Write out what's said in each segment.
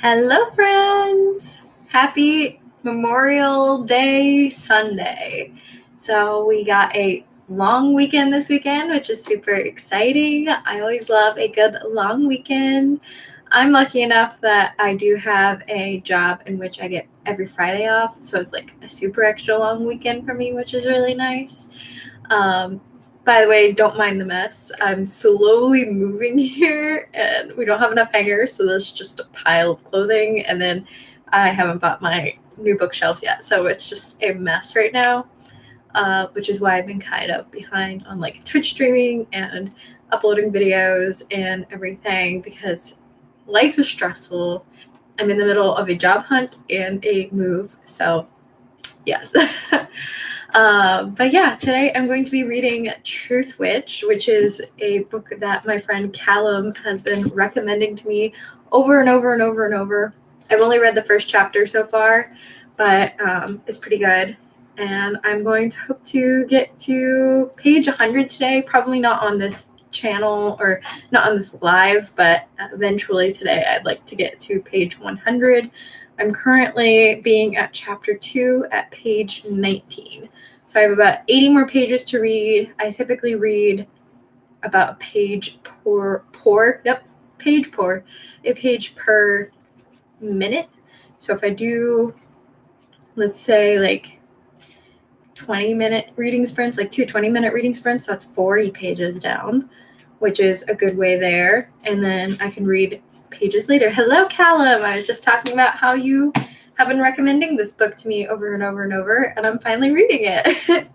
Hello, friends! Happy Memorial Day Sunday. So we got a long weekend this weekend, which is super exciting. I always love a good long weekend. I'm lucky enough that I do have a job in which I get every Friday off, so it's like a super extra long weekend for me, which is really nice. By the way, don't mind the mess. I'm slowly moving here and we don't have enough hangers, so there's just a pile of clothing, and then I haven't bought my new bookshelves yet, so it's just a mess right now, which is why I've been kind of behind on like Twitch streaming and uploading videos and everything, because life is stressful. I'm in the middle of a job hunt and a move, so yes. But yeah, today I'm going to be reading Truth Witch, which is a book that my friend Callum has been recommending to me over and over and over and over. I've only read the first chapter so far, but it's pretty good. And I'm going to hope to get to page 100 today, probably not on this channel or not on this live, but eventually today I'd like to get to page 100. I'm currently being at chapter 2 at page 19. So I have about 80 more pages to read. I typically read about a page a page per minute. So if I do, let's say like 20-minute reading sprints, like two 20-minute reading sprints, that's 40 pages down, which is a good way there. And then I can read pages later. Hello, Callum. I was just talking about how you have been recommending this book to me over and over and over, and I'm finally reading it.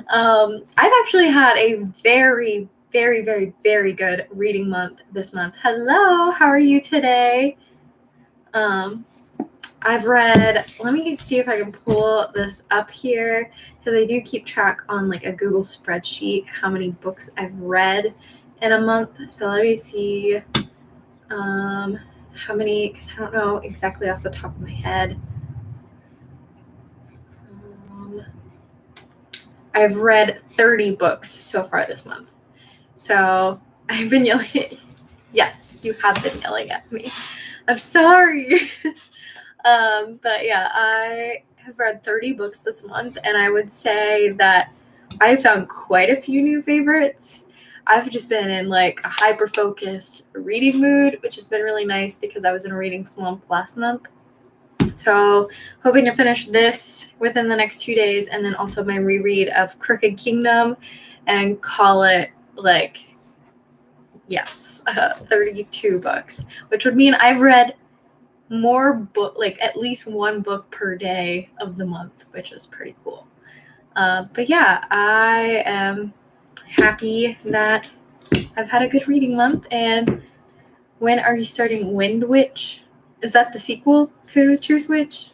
I've actually had a very, very, very, very good reading month this month. Hello, how are you today? I've read, let me see if I can pull this up here, because I do keep track on like a Google spreadsheet how many books I've read in a month. So let me see how many, because I don't know exactly off the top of my head. I've read 30 books so far this month. So I've been yelling at you. Yes, you have been yelling at me. I'm sorry. But yeah, I have read 30 books this month, and I would say that I found quite a few new favorites. I've just been in like a hyper-focused reading mood, which has been really nice because I was in a reading slump last month. So hoping to finish this within the next 2 days, and then also my reread of Crooked Kingdom, and call it like, yes, 32 books, which would mean I've read more book, like at least one book per day of the month, which is pretty cool. But yeah, I am happy that I've had a good reading month. And when are you starting Wind Witch? Is that the sequel to Truth Witch?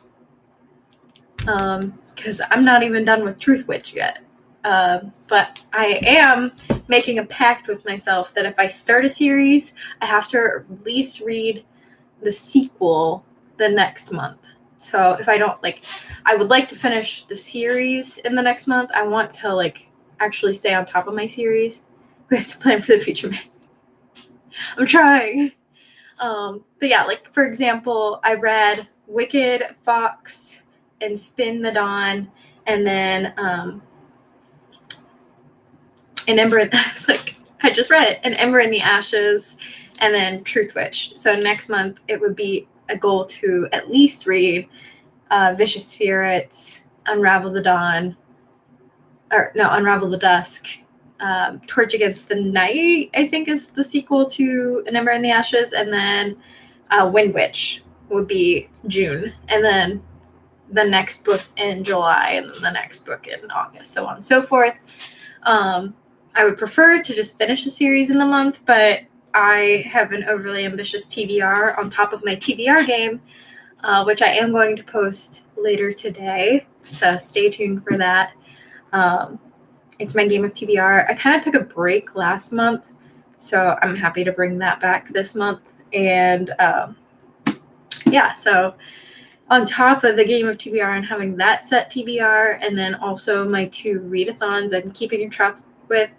Because I'm not even done with Truth Witch yet. But I am making a pact with myself that if I start a series, I have to at least read the sequel the next month. So if I don't, like, I would like to finish the series in the next month. I want to like actually stay on top of my series. We have to plan for the future, man. I'm trying. But yeah, like for example, I read Wicked, Fox, and Spin the Dawn, and then an Ember. It's like I just read it, An Ember in the Ashes, and then Truth Witch. So next month it would be a goal to at least read Vicious Spirits, Unravel the Dusk, Torch Against the Night, I think is the sequel to An Ember in the Ashes, and then Wind Witch would be June, and then the next book in July, and then the next book in August, so on and so forth. I would prefer to just finish the series in the month, but I have an overly ambitious TBR on top of my TBR game, which I am going to post later today, so stay tuned for that. It's my game of TBR. I kind of took a break last month, so I'm happy to bring that back this month. And yeah, so on top of the game of TBR and having that set TBR, and then also my 2 readathons I'm keeping in track with,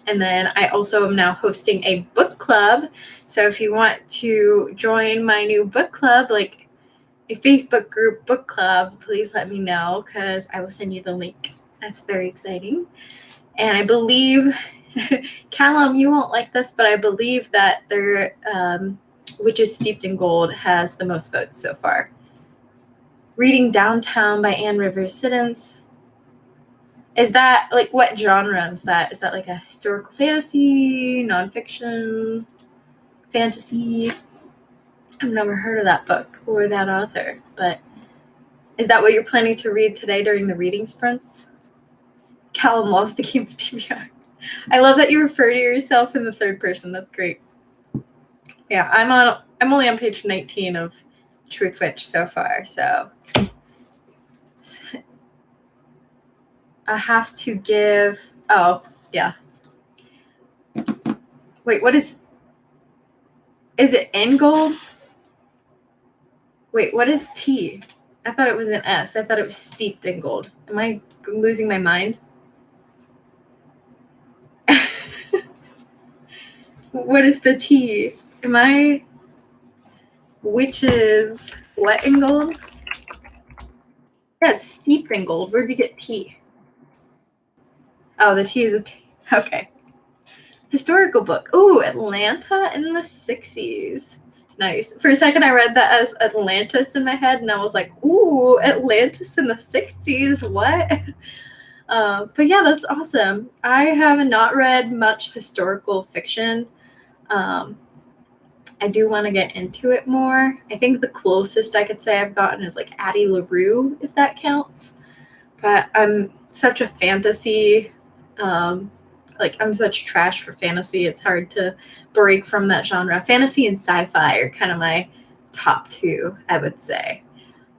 And then I also am now hosting a book club. So if you want to join my new book club, like a Facebook group book club, please let me know because I will send you the link. That's very exciting. And I believe, Callum, you won't like this, but I believe that their Witches Steeped in Gold has the most votes so far. Reading Downtown by Anne Rivers Siddons. Is that, like, what genre is that? Is that like a historical fantasy, nonfiction, fantasy? I've never heard of that book or that author, but is that what you're planning to read today during the reading sprints? Callum loves the game of TBR. I love that you refer to yourself in the third person. That's great. Yeah, I'm only on page 19 of Truth Witch so far, so I have to give. Oh, yeah. Wait, what is it in gold? Wait, what is T? I thought it was an S. I thought it was steeped in gold. Am I losing my mind? What is the T? Am I witches what in gold? Yeah, it's steeped in gold. Where'd you get T? Oh, the T is a T. Okay. Historical book. Ooh, Atlanta in the 60s. Nice. For a second, I read that as Atlantis in my head, and I was like, ooh, Atlantis in the 60s. What? But yeah, that's awesome. I have not read much historical fiction. I do want to get into it more. I think the closest I could say I've gotten is like Addie LaRue, if that counts. But I'm such a fantasy, I'm such trash for fantasy. It's hard to break from that genre. Fantasy and sci-fi are kind of my top two, I would say.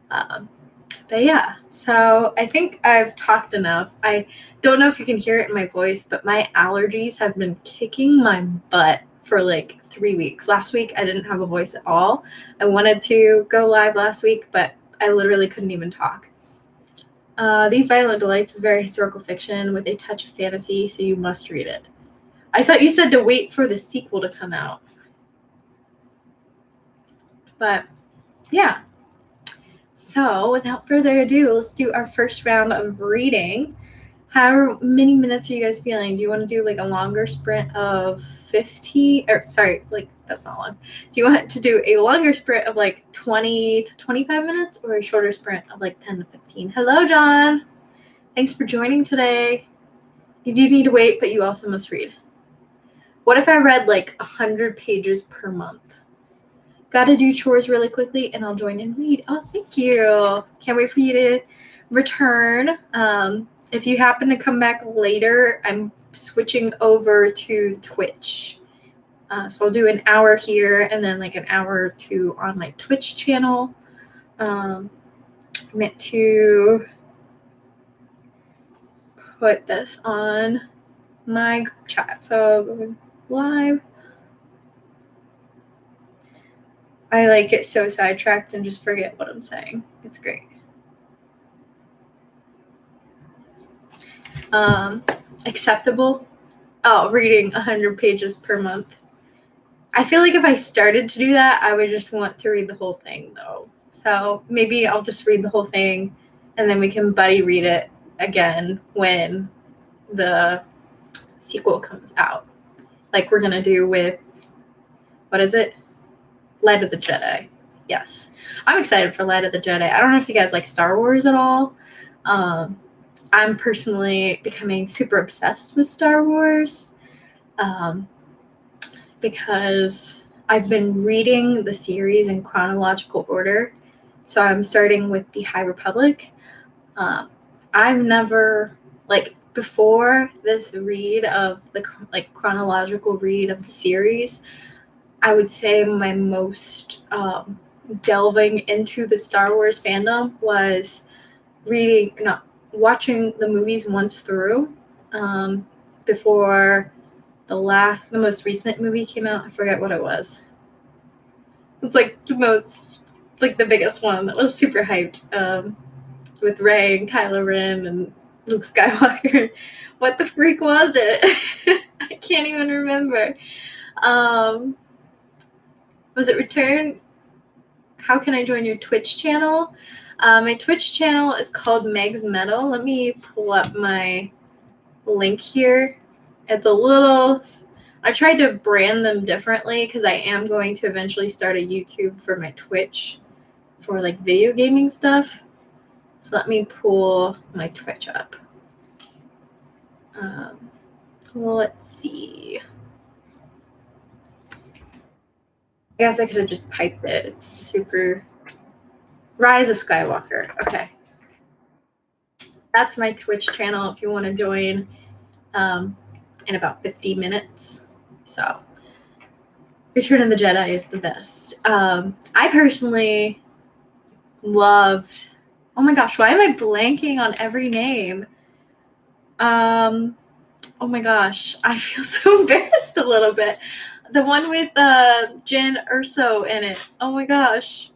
But yeah, so I think I've talked enough. I don't know if you can hear it in my voice, but my allergies have been kicking my butt for like 3 weeks. Last week, I didn't have a voice at all. I wanted to go live last week, but I literally couldn't even talk. These Violent Delights is very historical fiction with a touch of fantasy, so you must read it. I thought you said to wait for the sequel to come out. But yeah. So without further ado, let's do our first round of reading. How many minutes are you guys feeling? Do you want to do like a longer sprint of 50? Or sorry, like that's not long. Do you want to do a longer sprint of like 20 to 25 minutes or a shorter sprint of like 10 to 15? Hello, John. Thanks for joining today. You do need to wait, but you also must read. What if I read like 100 pages per month? Gotta do chores really quickly and I'll join and read. Oh, thank you. Can't wait for you to return. If you happen to come back later, I'm switching over to Twitch. So I'll do an hour here and then like an hour or two on my Twitch channel. I meant to put this on my group chat. So going live. I like get so sidetracked and just forget what I'm saying. It's great. Acceptable. Oh, reading 100 pages per month. I feel like if I started to do that, I would just want to read the whole thing, though. So maybe I'll just read the whole thing, and then we can buddy read it again when the sequel comes out. Like we're going to do with, what is it? Light of the Jedi. Yes. I'm excited for Light of the Jedi. I don't know if you guys like Star Wars at all. I'm personally becoming super obsessed with Star Wars because I've been reading the series in chronological order. So I'm starting with the High Republic. I've never, like, before this read of the chronological read of the series, I would say my most delving into the Star Wars fandom was watching the movies once through before the most recent movie came out. I forget what it was. It's like the biggest one that was super hyped with Rey and Kylo Ren and Luke Skywalker. What the freak was it? I can't even remember. Was it Return? How can I join your Twitch channel? My Twitch channel is called Meg's Metal. Let me pull up my link here. It's a little... I tried to brand them differently because I am going to eventually start a YouTube for my Twitch for like video gaming stuff. So let me pull my Twitch up. Let's see. I guess I could have just typed it. It's super... Rise of Skywalker. Okay. That's my Twitch channel if you want to join in about 50 minutes. So Return of the Jedi is the best. I personally loved... Oh my gosh, why am I blanking on every name? Oh my gosh, I feel so embarrassed a little bit. The one with Jyn Erso in it. Oh my gosh.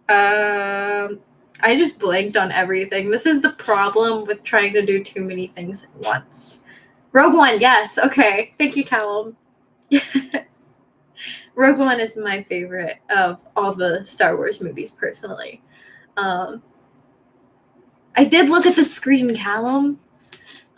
I just blanked on everything. This is the problem with trying to do too many things at once. Rogue One, yes. Okay. Thank you, Callum. Yes. Rogue One is my favorite of all the Star Wars movies, personally. I did look at the screen, Callum.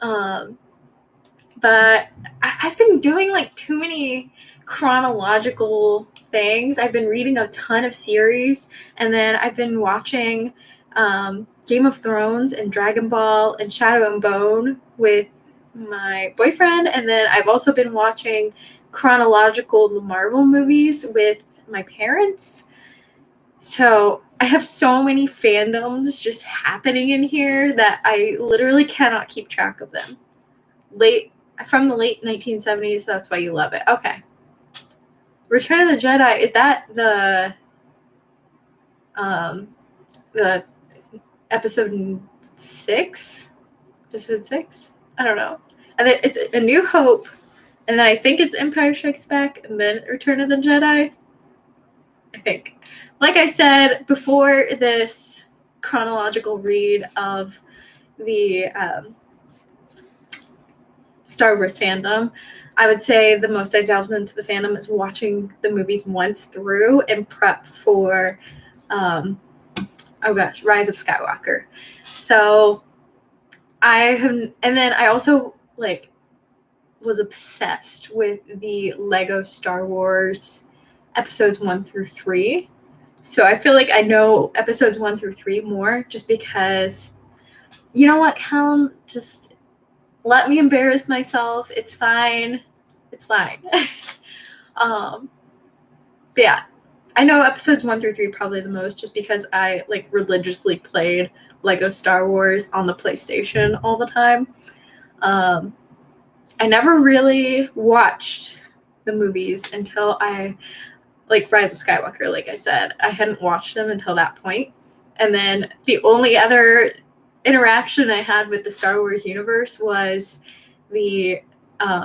But I've been doing like too many chronological things. I've been reading a ton of series, and then I've been watching Game of Thrones and Dragon Ball and Shadow and Bone with my boyfriend, and then I've also been watching chronological Marvel movies with my parents. So I have so many fandoms just happening in here that I literally cannot keep track of them. From the late 1970s, that's why you love it. Okay. Return of the Jedi, is that the episode 6? Episode 6? I don't know. And then it's A New Hope, and then I think it's Empire Strikes Back, and then Return of the Jedi. I think. Like I said before this chronological read of the Star Wars fandom, I would say the most I delved into the fandom is watching the movies once through and prep for Rise of Skywalker. So and then I also was obsessed with the Lego Star Wars episodes 1 through 3. So I feel like I know episodes 1 through 3 more just because, you know what, Callum, just let me embarrass myself. It's fine. It's fine. Yeah, I know episodes 1 through 3 probably the most just because I religiously played Lego Star Wars on the PlayStation all the time. I never really watched the movies until I Rise of Skywalker, like I said. I hadn't watched them until that point. And then the only other interaction I had with the Star Wars universe was the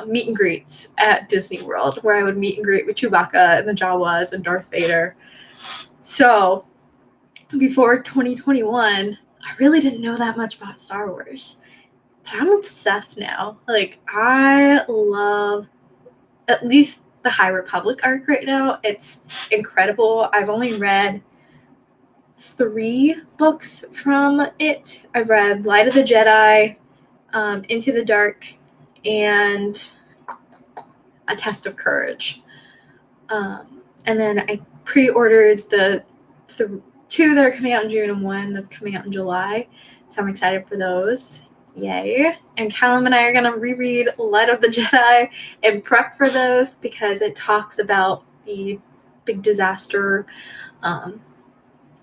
meet and greets at Disney World, where I would meet and greet with Chewbacca and the Jawas and Darth Vader. So before 2021, I really didn't know that much about Star Wars. But I'm obsessed now. I love at least the High Republic arc right now. It's incredible. I've only read 3 books from it. I've read Light of the Jedi, Into the Dark, and A Test of Courage. And then I pre-ordered the 2 that are coming out in June and 1 that's coming out in July. So I'm excited for those. Yay. And Callum and I are going to reread Light of the Jedi and prep for those because it talks about the big disaster. And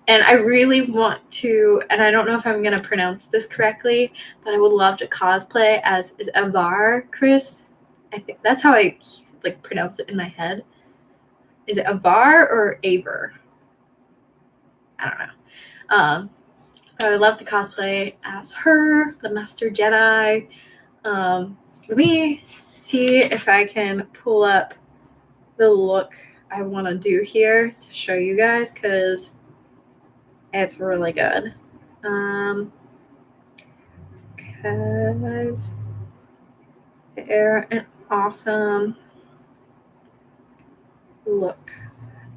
I really want to, and I don't know if I'm going to pronounce this correctly, but I would love to cosplay as Avar, Chris. I think that's how I pronounce it in my head. Is it Avar or Aver? I don't know. I would love to cosplay as her, the Master Jedi. Let me see if I can pull up the look I want to do here to show you guys because it's really good. Because They're an awesome look.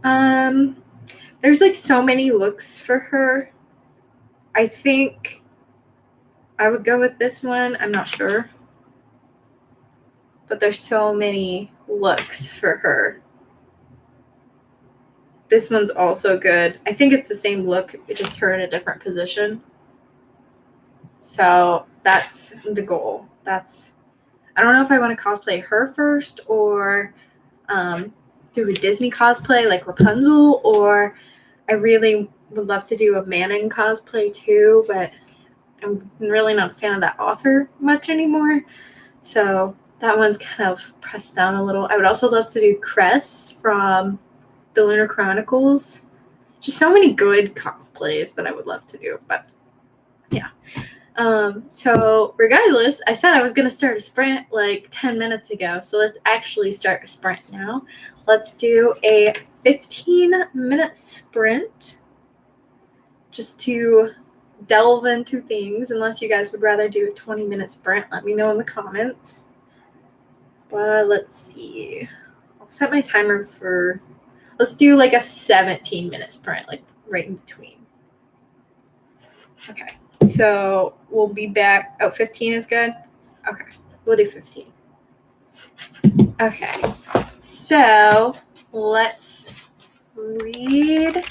There's like so many looks for her. I think I would go with this one. I'm not sure. But there's so many looks for her. This one's also good. I think it's the same look, it just her in a different position. So that's the goal. I don't know if I want to cosplay her first or do a Disney cosplay like Rapunzel, or I really would love to do a Manon cosplay too, but I'm really not a fan of that author much anymore. So that one's kind of pressed down a little. I would also love to do Cress from the Lunar Chronicles. Just so many good cosplays that I would love to do, but yeah. So regardless, I said I was going to start a sprint like 10 minutes ago. So let's actually start a sprint now. Let's do a 15-minute sprint just to delve into things. Unless you guys would rather do a 20-minute sprint, let me know in the comments. But let's see. I'll set my timer for, let's do like a 17-minute sprint, like right in between. Okay. So we'll be back. Oh, 15 is good? Okay. We'll do 15. Okay. So let's read.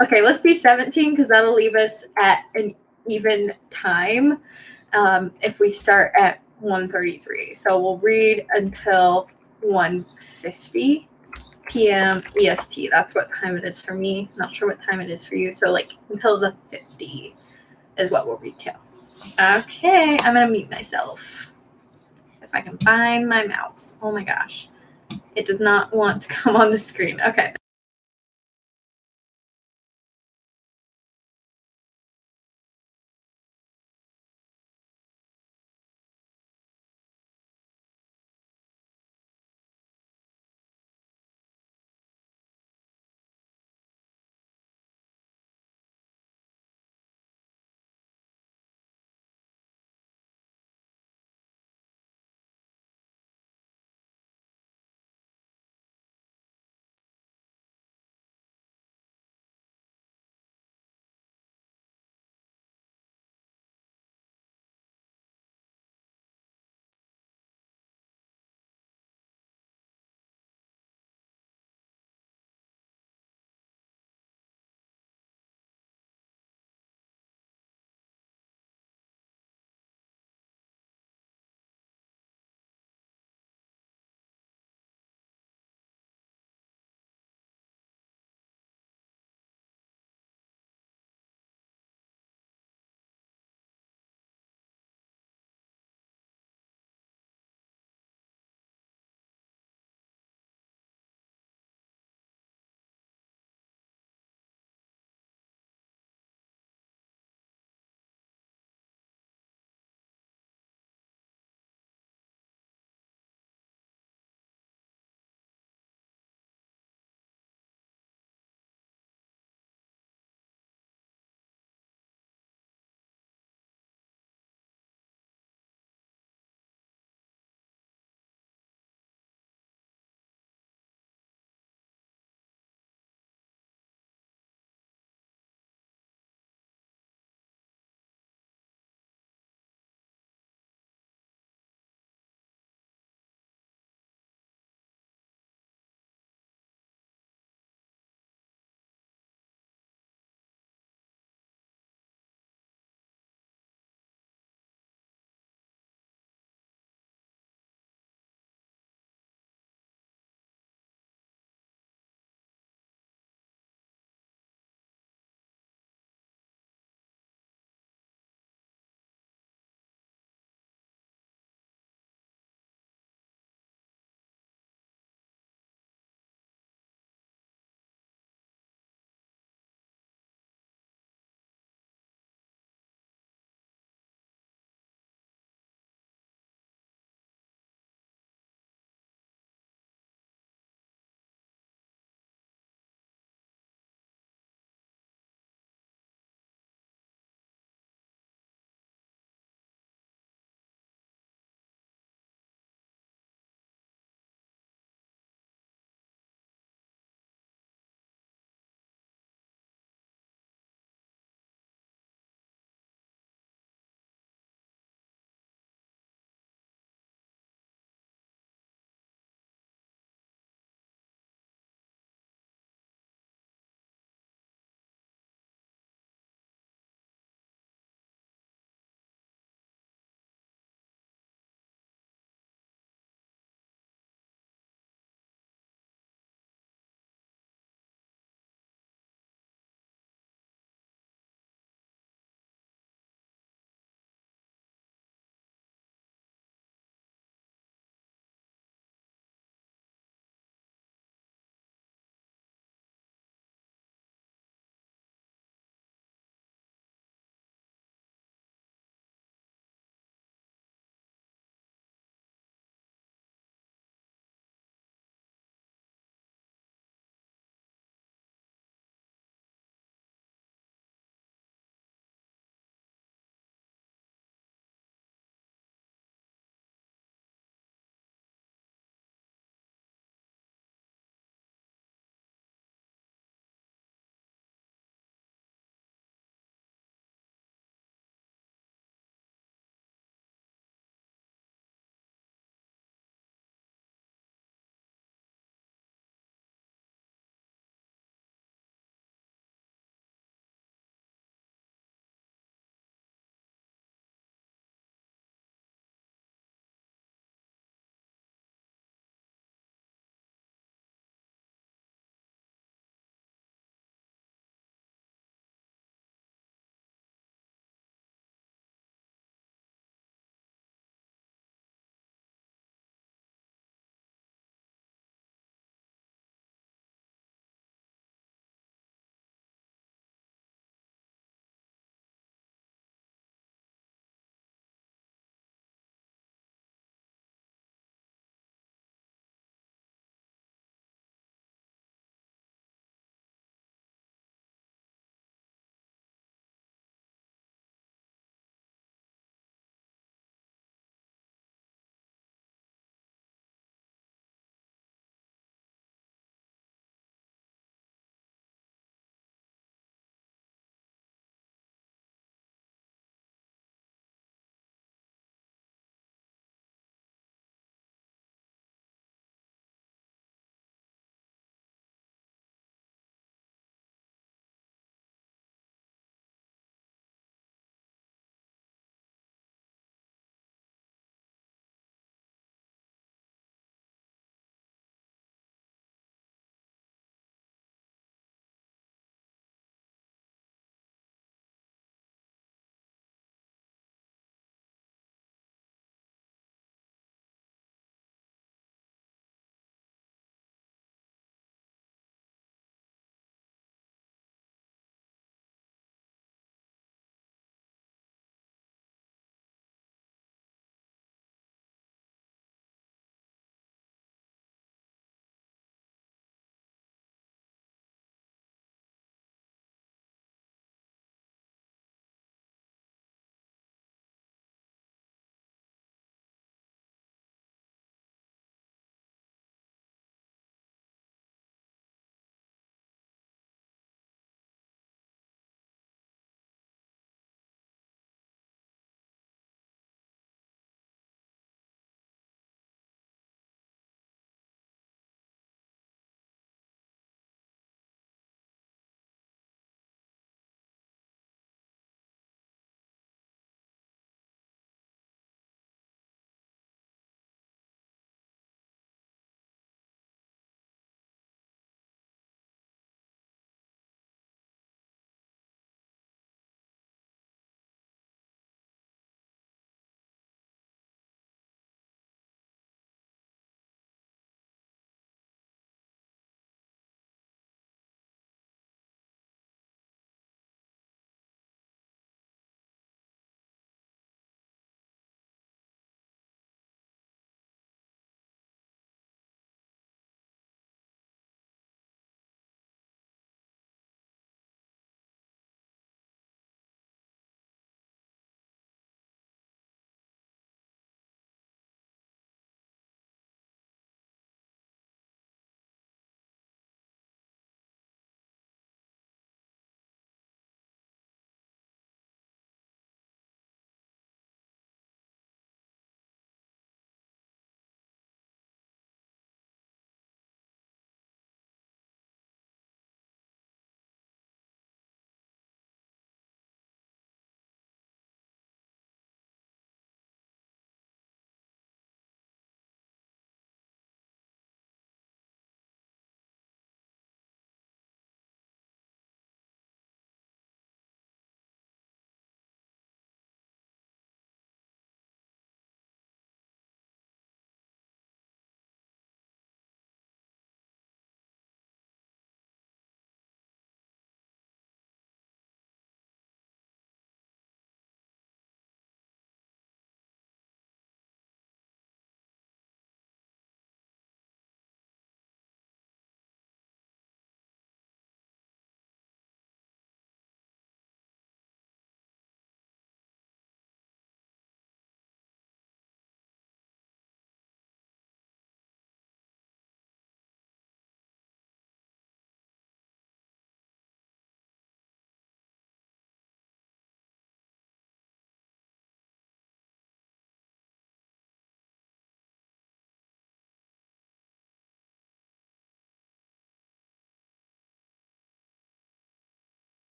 Okay, let's do 17 because that'll leave us at an even time if we start at 1:33. So we'll read until 1:50 p.m. EST. That's what time it is for me. Not sure what time it is for you. So like until the 50 is what we'll read till. Okay, I'm gonna mute myself. If I can find my mouse. Oh my gosh. It does not want to come on the screen. Okay.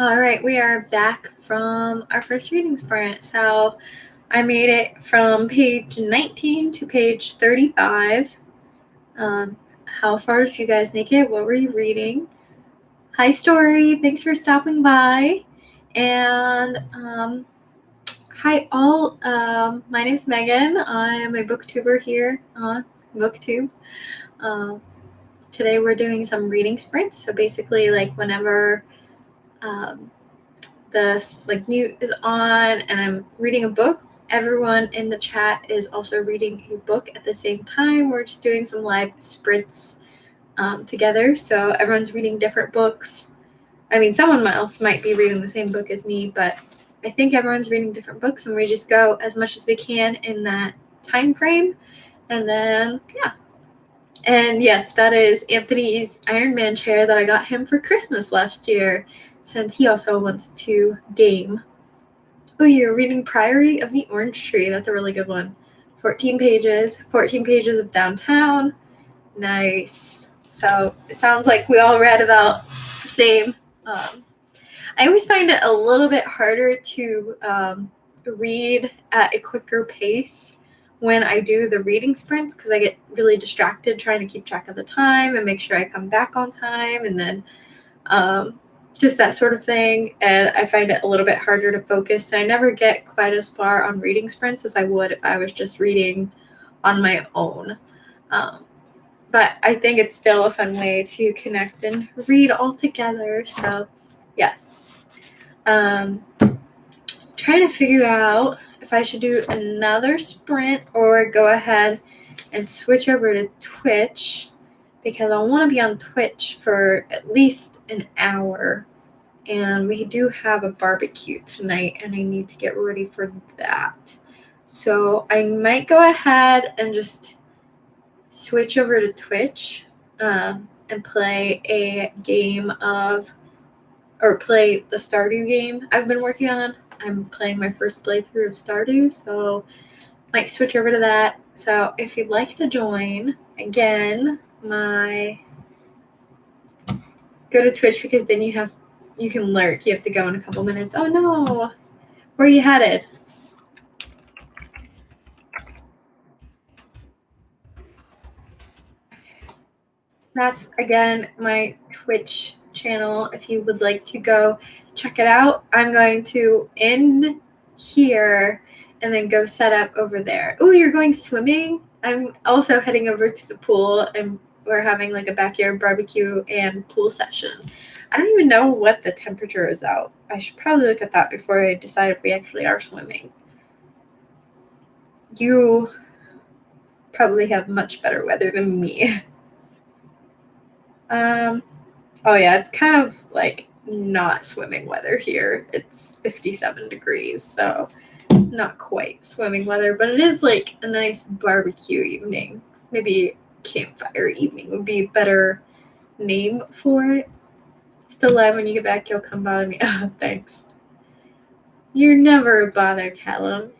All right, we are back from our first reading sprint. So I made it from page 19 to page 35. How far did you guys make it? What were you reading? Hi, Story. Thanks for stopping by. And hi, all. My name's Megan. I am a booktuber here on BookTube. Today we're doing some reading sprints. So basically, like whenever the mute is on and I'm reading a book, everyone in the chat is also reading a book at the same time. We're just doing some live sprints together. So everyone's reading different books. I mean, someone else might be reading the same book as me, but I think everyone's reading different books, and we just go as much as we can in that time frame. And then, yeah. And yes, that is Anthony's Iron Man chair that I got him for Christmas last year, since he also wants to game. Oh, you're reading Priory of the Orange Tree. That's a really good one. 14 pages of downtown. Nice. So it sounds like we all read about the same. I always find it a little bit harder to read at a quicker pace when I do the reading sprints, because I get really distracted trying to keep track of the time and make sure I come back on time, and then just that sort of thing. And I find it a little bit harder to focus. So I never get quite as far on reading sprints as I would if I was just reading on my own. But I think it's still a fun way to connect and read all together. So yes. Trying to figure out if I should do another sprint or go ahead and switch over to Twitch, because I want to be on Twitch for at least an hour, and we do have a barbecue tonight and I need to get ready for that. So I might go ahead and just switch over to Twitch and play a game play the Stardew game I've been working on. I'm playing my first playthrough of Stardew, so might switch over to that. So if you'd like to join, again, go to Twitch, because then you can lurk. You have to go in a couple minutes. Oh no, where are you headed? That's again my Twitch channel. If you would like to go check it out, I'm going to end here and then go set up over there. Oh, you're going swimming? I'm also heading over to the pool, and we're having like a backyard barbecue and pool session. I don't even know what the temperature is out. I should probably look at that before I decide if we actually are swimming. You probably have much better weather than me. Oh yeah, it's kind of like not swimming weather here. It's 57 degrees, so not quite swimming weather, but it is like a nice barbecue evening. Maybe campfire evening would be a better name for it. Still live. When you get back, you'll come bother me. Oh, thanks. You're never a bother, Callum.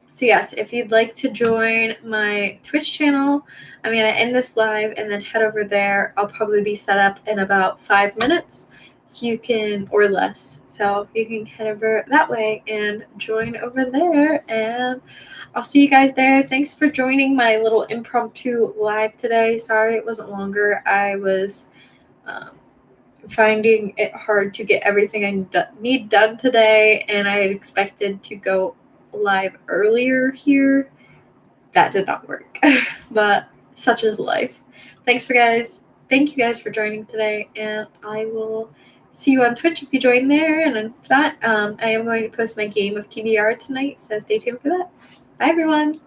So yes, if you'd like to join my Twitch channel, I'm going to end this live and then head over there. I'll probably be set up in about 5 minutes, or less. So you can head over that way and join over there, and I'll see you guys there. Thanks for joining my little impromptu live today. Sorry it wasn't longer. I was finding it hard to get everything I need done today, and I had expected to go live earlier here. That did not work, but such is life. Thank you guys for joining today, and I will see you on Twitch if you join there. And in that, I am going to post my game of TBR tonight, so stay tuned for that. Bye everyone.